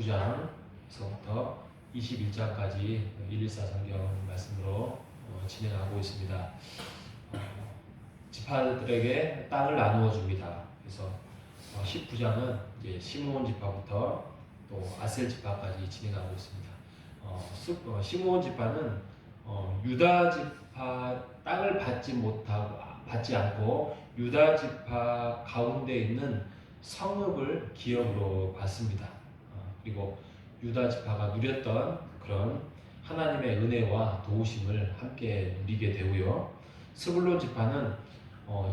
19장에서부터 21장까지 114 성경 말씀으로 진행하고 있습니다. 지파들에게 땅을 나누어 줍니다. 그래서 19장은 이제 시므온 지파부터 또 아셀 지파까지 진행하고 있습니다. 시므온 지파는 유다 지파 땅을 받지 않고 유다 지파 가운데 있는 성읍을 기업으로 받습니다. 그리고 유다 지파가 누렸던 그런 하나님의 은혜와 도우심을 함께 누리게 되고요. 스불론 지파는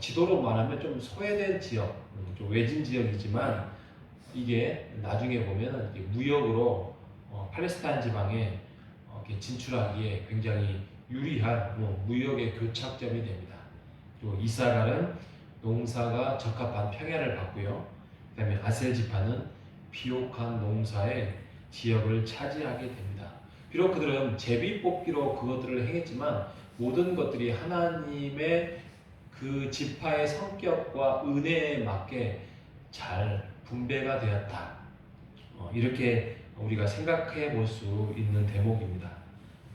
지도로 말하면 좀 소외된 지역, 좀 외진 지역이지만 이게 나중에 보면 무역으로 팔레스타인 지방에 진출하기에 굉장히 유리한 무역의 교착점이 됩니다. 또 이사갈은 농사가 적합한 평야를 받고요. 그 다음에 아셀 지파는 비옥한 농사의 지역을 차지하게 됩니다. 비록 그들은 제비 뽑기로 그것들을 행했지만 모든 것들이 하나님의 그 지파의 성격과 은혜에 맞게 잘 분배가 되었다. 이렇게 우리가 생각해 볼 수 있는 대목입니다.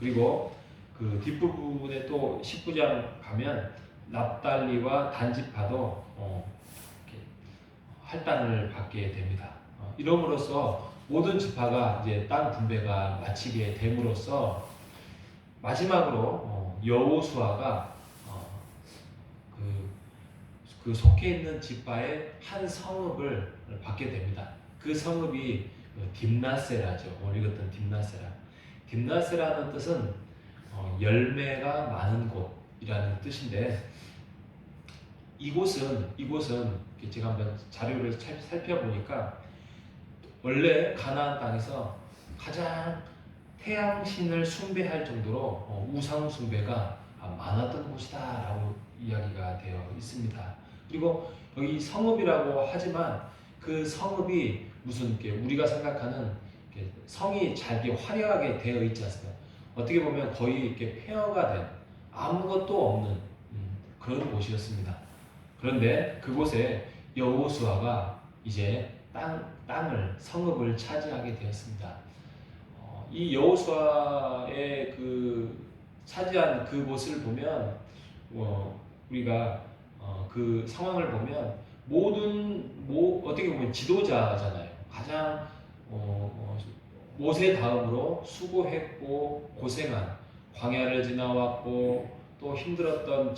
그리고 그 뒷부분에 또 19장 가면 납달리와 단 지파도 할당을 받게 됩니다. 이러므로써 모든 지파가 이제 땅 분배가 마치게 됨으로써 마지막으로 여호수아가 그 속해 있는 지파의 한 성읍을 받게 됩니다. 그 성읍이 딥나세라죠. 오늘 읽었던 딥나세라. 딥나세라는 뜻은 열매가 많은 곳이라는 뜻인데 이곳은 제가 한번 자료를 살펴보니까 원래 가나안 땅에서 가장 태양신을 숭배할 정도로 우상 숭배가 많았던 곳이다라고 이야기가 되어 있습니다. 그리고 여기 성읍이라고 하지만 그 성읍이 무슨 우리가 생각하는 성이 잘 화려하게 되어 있지 않습니까? 어떻게 보면 거의 이렇게 폐허가 된 아무것도 없는 그런 곳이었습니다. 그런데 그곳에 여호수아가 이제 땅을 성읍을 차지하게 되었습니다. 이 여호수아의 그 차지한 그곳을 보면 우리가 그 상황을 보면 어떻게 보면 지도자잖아요. 가장 모세 다음으로 수고했고 고생한 광야를 지나왔고 또 힘들었던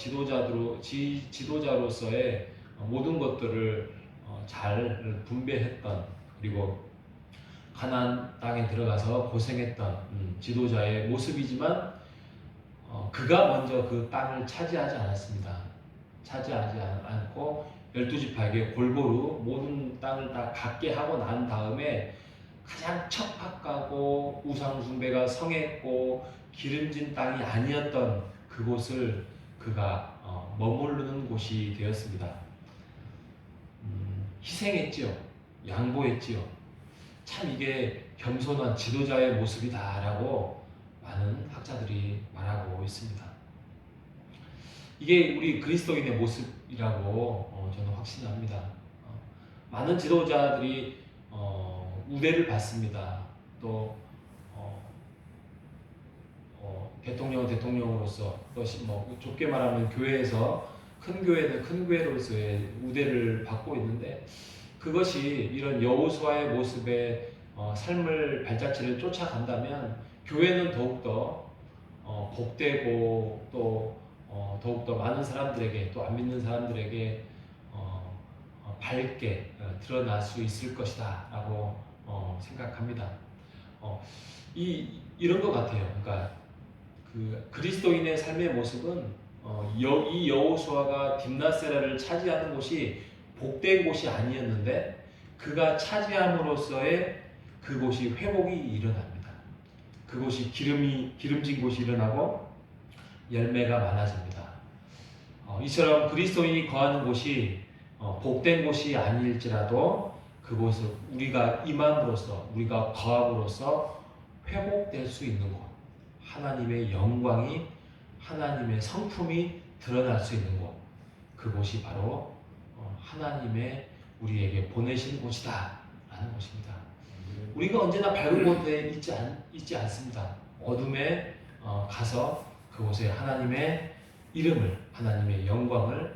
지도자로서의 모든 것들을 잘 분배했던 그리고 가나안 땅에 들어가서 고생했던 지도자의 모습이지만 그가 먼저 그 땅을 차지하지 않았습니다. 차지하지 않고 12지파에게 골고루 모든 땅을 다 갖게 하고 난 다음에 가장 척박하고 우상숭배가 성했고 기름진 땅이 아니었던 그곳을 그가 머무르는 곳이 되었습니다. 희생했지요. 양보했지요. 참 이게 겸손한 지도자의 모습이다라고 많은 학자들이 말하고 있습니다. 이게 우리 그리스도인의 모습이라고 저는 확신합니다. 많은 지도자들이 우대를 받습니다. 또 대통령으로서 또 좁게 말하면 교회에서 큰 교회는 큰 교회로서의 우대를 받고 있는데 그것이 이런 여호수아의 모습의 삶을 발자취를 쫓아간다면 교회는 더욱더 복되고 또 더욱더 많은 사람들에게 또 안 믿는 사람들에게 밝게 드러날 수 있을 것이다 라고 생각합니다. 이런 것 같아요. 그러니까 그 그리스도인의 삶의 모습은 이 여호수아가 딥나세라를 차지하는 곳이 복된 곳이 아니었는데 그가 차지함으로써의 그곳이 회복이 일어납니다. 그곳이 기름진 곳이 일어나고 열매가 많아집니다. 이처럼 그리스도인이 거하는 곳이 복된 곳이 아닐지라도 그곳을 우리가 임함으로써 우리가 거함으로써 회복될 수 있는 곳, 하나님의 영광이 하나님의 성품이 드러날 수 있는 곳, 그곳이 바로 하나님의 우리에게 보내신 곳이다 라는 것입니다. 우리가 언제나 밝은 곳에 있지 않습니다. 어둠에 가서 그곳에 하나님의 이름을, 하나님의 영광을,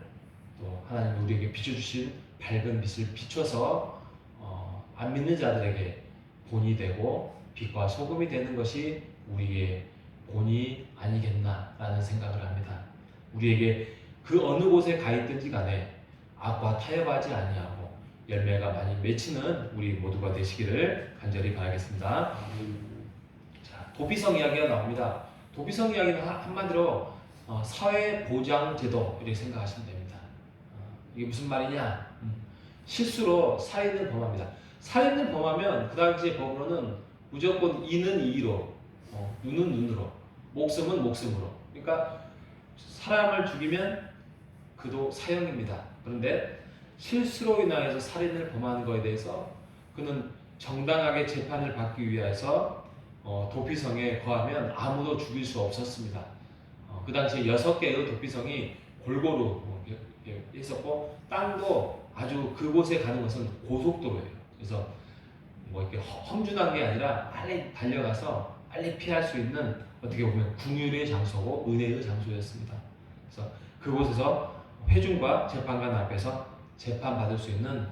또 하나님이 우리에게 비춰주신 밝은 빛을 비춰서 안 믿는 자들에게 본이 되고 빛과 소금이 되는 것이 우리의 본이 아니겠나라는 생각을 합니다. 우리에게 그 어느 곳에 가 있든지 간에 악과 타협하지 아니하고 열매가 많이 맺히는 우리 모두가 되시기를 간절히 바라겠습니다. 자, 도피성 이야기가 나옵니다. 도피성 이야기는 한마디로 사회보장제도 이렇게 생각하시면 됩니다. 이게 무슨 말이냐? 실수로 살인을 범합니다. 살인을 범하면 그 당시의 법으로는 무조건 이는 이로, 눈은 눈으로, 목숨은 목숨으로. 그러니까 사람을 죽이면 그도 사형입니다. 그런데 실수로 인하여서 살인을 범하는 것에 대해서 그는 정당하게 재판을 받기 위해서 도피성에 거하면 아무도 죽일 수 없었습니다. 그 당시에 6개의 도피성이 골고루 있었고 땅도 아주 그곳에 가는 것은 고속도로예요. 그래서 뭐 이렇게 험준한 게 아니라 빨리 달려가서 빨리 피할 수 있는 어떻게 보면 궁율의 장소고 은혜의 장소였습니다. 그래서 그곳에서 회중과 재판관 앞에서 재판받을 수 있는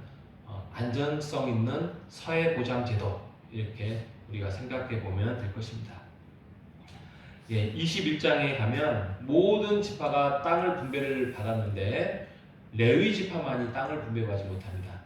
안전성 있는 사회보장제도 이렇게 우리가 생각해 보면 될 것입니다. 21장에 가면 모든 지파가 땅을 분배를 받았는데 레위 지파만이 땅을 분배받지 못합니다.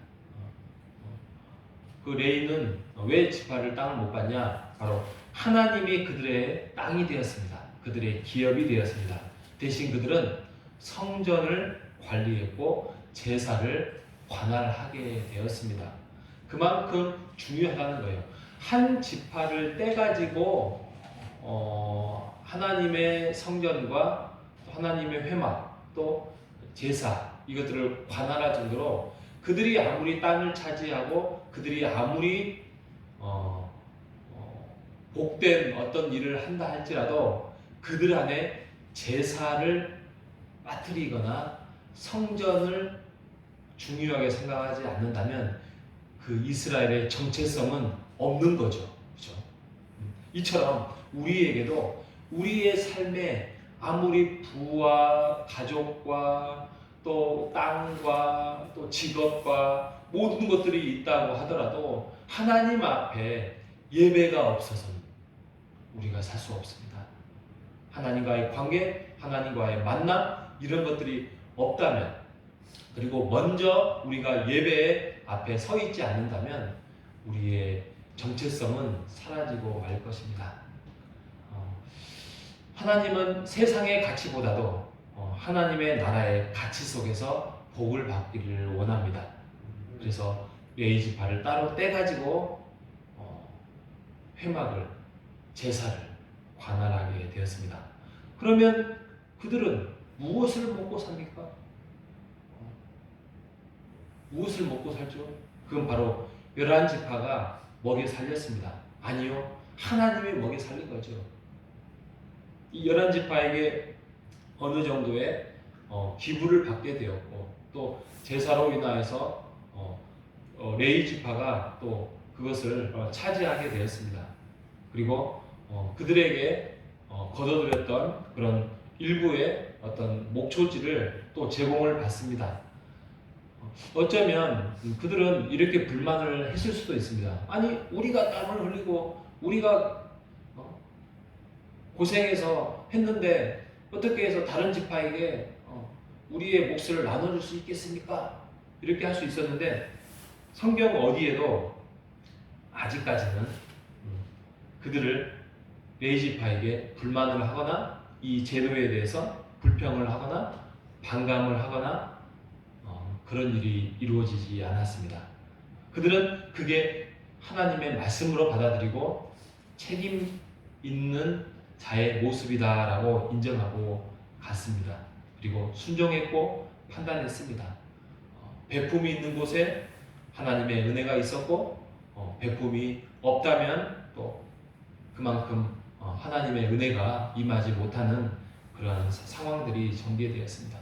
그 레위는 왜 지파를 땅을 못 받냐? 바로 하나님이 그들의 땅이 되었습니다. 그들의 기업이 되었습니다. 대신 그들은 성전을 관리했고 제사를 관할하게 되었습니다. 그만큼 중요하다는 거예요. 한 지파를 떼가지고 하나님의 성전과 하나님의 회막 또 제사 이것들을 관할할 정도로 그들이 아무리 땅을 차지하고 그들이 아무리 복된 어떤 일을 한다 할지라도 그들 안에 제사를 빠뜨리거나 성전을 중요하게 생각하지 않는다면 그 이스라엘의 정체성은 없는 거죠. 그렇죠? 이처럼 우리에게도 우리의 삶에 아무리 부와 가족과 또 땅과 또 직업과 모든 것들이 있다고 하더라도 하나님 앞에 예배가 없어서는 우리가 살 수 없습니다. 하나님과의 관계, 하나님과의 만남 이런 것들이 없다면 그리고 먼저 우리가 예배 앞에 서 있지 않는다면 우리의 정체성은 사라지고 말 것입니다. 하나님은 세상의 가치보다도 하나님의 나라의 가치 속에서 복을 받기를 원합니다. 그래서 레위 지파를 따로 떼가지고 회막을 제사를 관할하게 되었습니다. 그러면 그들은 무엇을 먹고 삽니까? 무엇을 먹고 살죠? 그건 바로 11지파가 먹여 살렸습니다. 아니요, 하나님이 먹여 살린 거죠. 이 11지파에게 어느 정도의 기부를 받게 되었고 또 제사로 인하여서 레위 지파가 또 그것을 차지하게 되었습니다. 그리고 그들에게 거둬들였던 그런 일부의 어떤 목초지를 또 제공을 받습니다. 어쩌면 그들은 이렇게 불만을 했을 수도 있습니다. 아니 우리가 땀을 흘리고 우리가 고생해서 했는데 어떻게 해서 다른 지파에게 우리의 몫을 나눠줄 수 있겠습니까? 이렇게 할 수 있었는데 성경 어디에도 아직까지는 그들을 레위 지파에게 불만을 하거나 이 제도에 대해서 불평을 하거나 반감을 하거나 그런 일이 이루어지지 않았습니다. 그들은 그게 하나님의 말씀으로 받아들이고 책임 있는 자의 모습이다라고 인정하고 갔습니다. 그리고 순종했고 판단했습니다. 배품이 있는 곳에 하나님의 은혜가 있었고 배품이 없다면 또 그만큼 하나님의 은혜가 임하지 못하는 그러한 상황들이 전개되었습니다.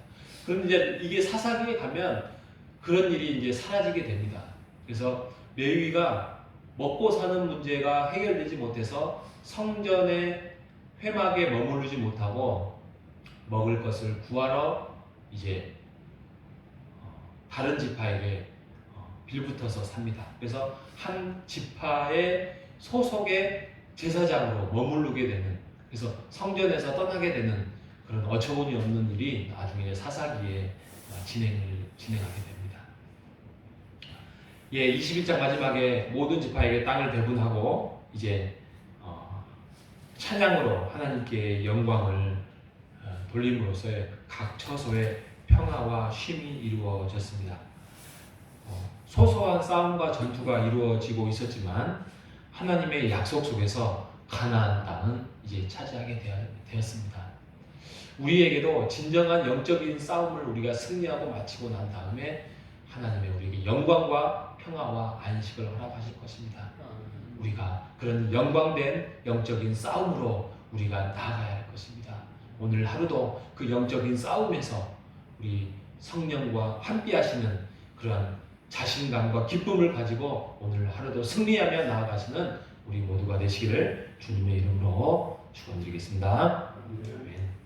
그런데 이제 이게 사사기에 가면 그런 일이 이제 사라지게 됩니다. 그래서 레위가 먹고 사는 문제가 해결되지 못해서 성전의 회막에 머무르지 못하고 먹을 것을 구하러 이제 다른 지파에게 빌붙어서 삽니다. 그래서 한 지파의 소속의 제사장으로 머무르게 되는, 그래서 성전에서 떠나게 되는 그런 어처구니 없는 일이 나중에 사사기에 진행하게 됩니다. 예, 21장 마지막에 모든 지파에게 땅을 배분하고 이제 찬양으로 하나님께 영광을 돌림으로써 각 처소에 평화와 쉼이 이루어졌습니다. 소소한 싸움과 전투가 이루어지고 있었지만 하나님의 약속 속에서 가나안 땅은 이제 차지하게 되었습니다. 우리에게도 진정한 영적인 싸움을 우리가 승리하고 마치고 난 다음에 하나님의 우리에게 영광과 평화와 안식을 허락하실 것입니다. 우리가 그런 영광된 영적인 싸움으로 우리가 나아가야 할 것입니다. 오늘 하루도 그 영적인 싸움에서 우리 성령과 함께 하시는 그러한 자신감과 기쁨을 가지고 오늘 하루도 승리하며 나아가시는 우리 모두가 되시기를 주님의 이름으로 축원드리겠습니다. 아멘.